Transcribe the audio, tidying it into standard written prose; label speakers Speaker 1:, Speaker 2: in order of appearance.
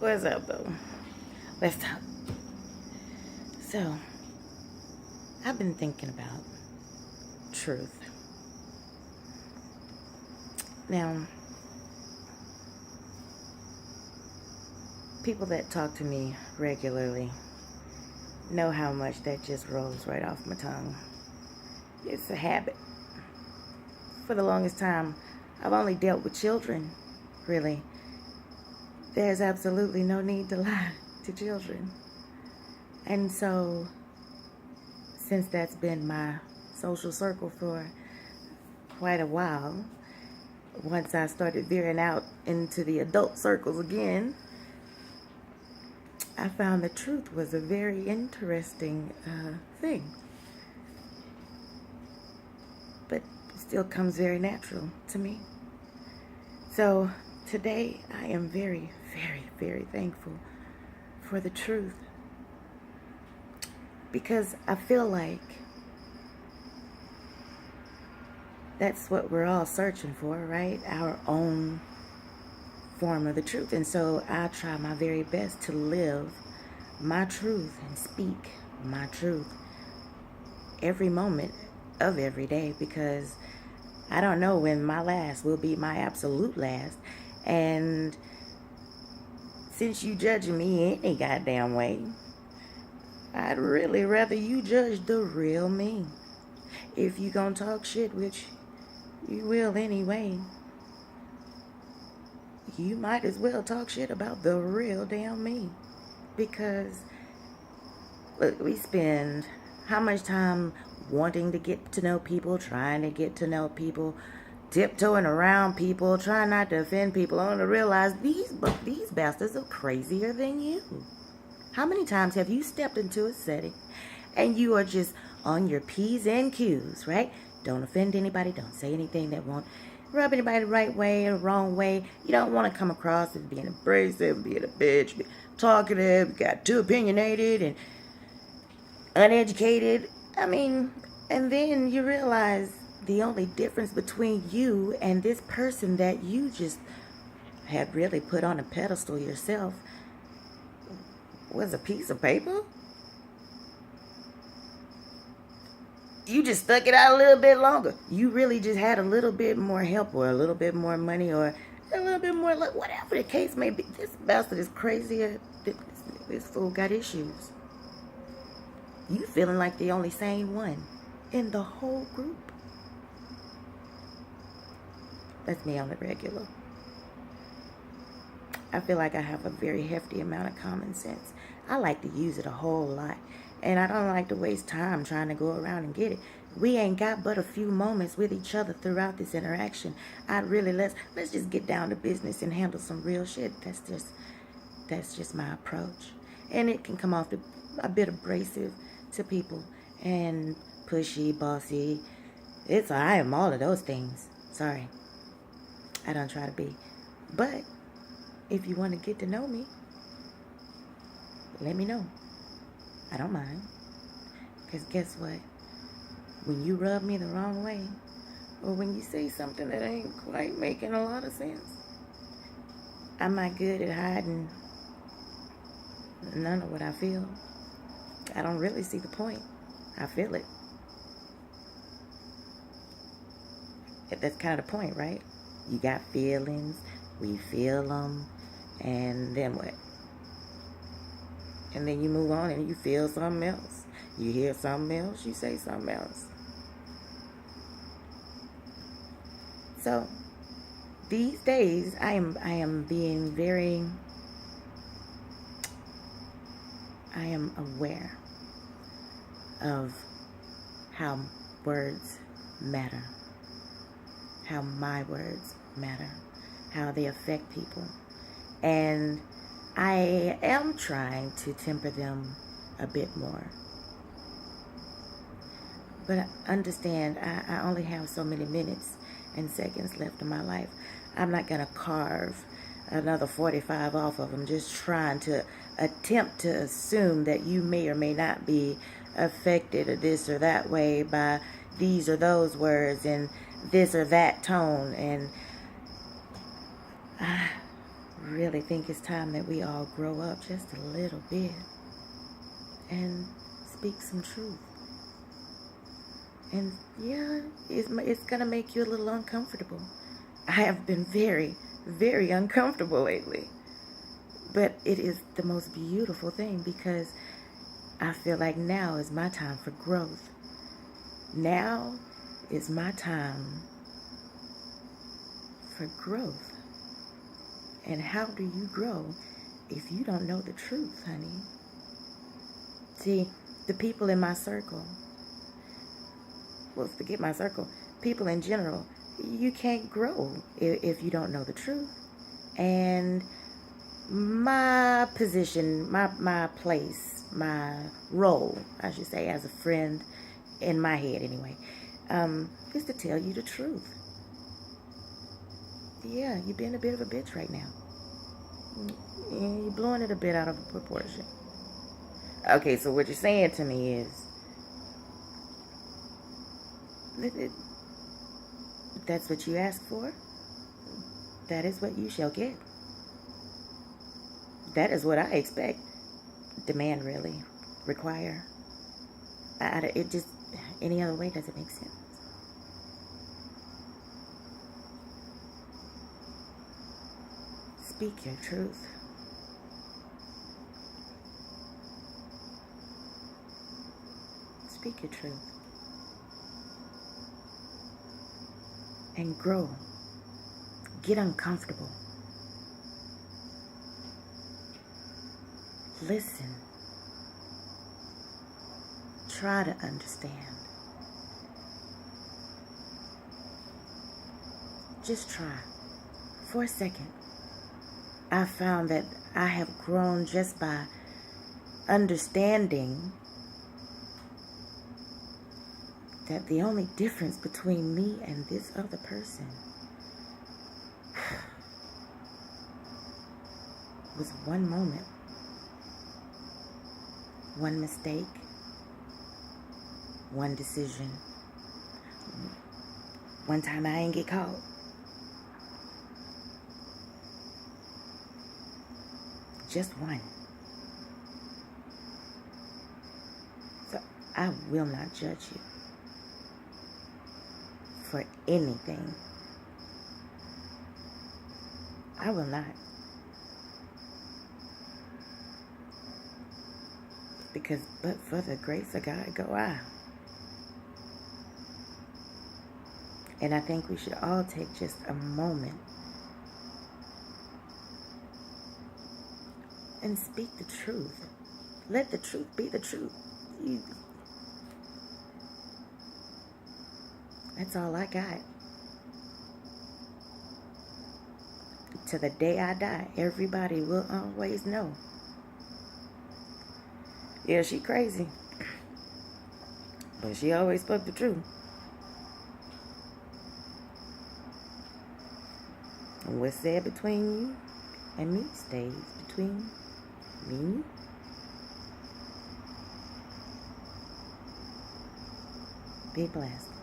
Speaker 1: What's up, though? Let's talk. So, I've been thinking about truth. Now, people that talk to me regularly know how much that just rolls right off my tongue. It's a habit. For the longest time, I've only dealt with children, really. There's absolutely no need to lie to children. And so, since that's been my social circle for quite a while, once I started veering out into the adult circles again, I found the truth was a very interesting thing. But it still comes very natural to me. So today I am very, very, very thankful for the truth. Because I feel like that's what we're all searching for, right? Our own form of the truth. And so I try my very best to live my truth and speak my truth every moment of every day, because I don't know when my last will be my absolute last. And since you judging me any goddamn way, I'd really rather you judge the real me. If you gonna talk shit, which you will anyway, you might as well talk shit about the real damn me. Because, look, we spend how much time wanting to get to know people, trying to get to know people, tiptoeing around people, trying not to offend people, only to realize these bastards are crazier than you. How many times have you stepped into a setting and you are just on your P's and Q's, right? Don't offend anybody. Don't say anything that won't rub anybody the right way or the wrong way. You don't want to come across as being abrasive, being a bitch, being talkative, got too opinionated and uneducated. I mean, and then you realize the only difference between you and this person that you just had really put on a pedestal yourself was a piece of paper. You just stuck it out a little bit longer. You really just had a little bit more help or a little bit more money or a little bit more luck, whatever the case may be. This bastard is crazy. This fool got issues. You feeling like the only sane one in the whole group. That's me on the regular. I feel like I have a very hefty amount of common sense. I like to use it a whole lot. And I don't like to waste time trying to go around and get it. We ain't got but a few moments with each other throughout this interaction. Let's just get down to business and handle some real shit. That's just my approach. And it can come off a bit abrasive to people and pushy, bossy. I am all of those things. Sorry. I don't try to be. But if you want to get to know me, let me know. I don't mind. Because guess what? When you rub me the wrong way, or when you say something that ain't quite making a lot of sense, I'm not good at hiding none of what I feel. I don't really see the point. I feel it. That's kind of the point, right? You got feelings, we feel them, and then what? And then you move on and you feel something else. You hear something else, you say something else. So, these days, I am aware of how words matter. How my words matter. How they affect people. And I am trying to temper them a bit more. But understand, I only have so many minutes and seconds left in my life. I'm not going to carve another 45 off of them just trying to attempt to assume that you may or may not be affected or this or that way by these or those words and this or that tone. And really think it's time that we all grow up just a little bit and speak some truth. And yeah, it's gonna make you a little uncomfortable. I have been very, very uncomfortable lately. But it is the most beautiful thing, because I feel like now is my time for growth. Now is my time for growth. And how do you grow if you don't know the truth, honey? See, the people in my circle, well, forget my circle, people in general, you can't grow if you don't know the truth. And my position, my place, my role, I should say, as a friend, in my head anyway, is to tell you the truth. Yeah, you're being a bit of a bitch right now. You're blowing it a bit out of proportion. Okay, so what you're saying to me is that's what you ask for. That is what you shall get. That is what I expect, demand, really, require. It just, any other way doesn't make sense. Speak your truth. Speak your truth. And grow. Get uncomfortable. Listen. Try to understand. Just try. For a second. I found that I have grown just by understanding that the only difference between me and this other person was one moment, one mistake, one decision, one time I ain't get caught. Just one. So I will not judge you for anything. I will not. Because but for the grace of God go I. And I think we should all take just a moment and speak the truth. Let the truth be the truth. That's all I got. To the day I die, everybody will always know. Yeah, she crazy. But she always spoke the truth. And what's said between you and me stays between me and you. Be blessed.